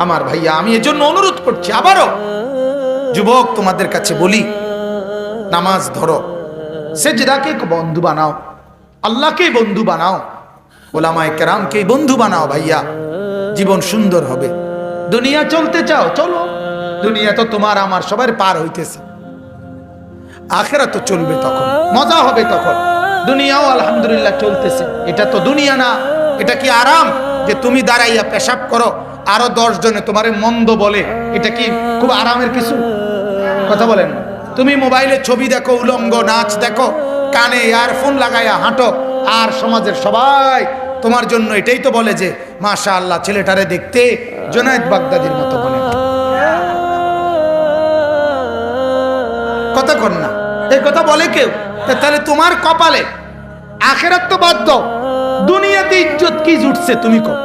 আমার ভাইয়া, আমি এজন্য অনুরোধ করছি আবারও, যুবক তোমাদের কাছে বলি, নামাজ ধরো, সেজদাকে বন্ধু বানাও, আল্লাহকে বন্ধু বানাও, ওলামায়ে কেরামকে বন্ধু বানাও ভাইয়া, জীবন সুন্দর হবে। দুনিয়া চলতে চাও চলো, দুনিয়া তো তোমার আমার সবার পার হইতেছে, আখিরাত তো চলবে, তখন মজা হবে। তখন দুনিয়াও আলহামদুলিল্লাহ চলতেছে, এটা তো দুনিয়া না, এটা কি আরাম যে তুমি দাঁড়াইয়া পেশাব করো আরো 10 জনে তোমারে মন্দ বলে, এটা কি খুব আরামের কিছু? কথা বলেন। তুমি মোবাইলে ছবি দেখো, উলঙ্গ নাচ দেখো, কানে ইয়ারফোন লাগাইয়া হাঁটো, আর সমাজের সবাই তোমার জন্য এটাই তো বলে যে মাশাআল্লাহ ছেলেটারে দেখতে জুনায়েদ বাগদাদির মতো বলে। কথা কর না, এই কথা বলে কেউ? তাহলে তোমার কপালে আখিরাত তো বাদ দাও, দুনিয়াতে ইজ্জত কি জুটছে তুমি কর।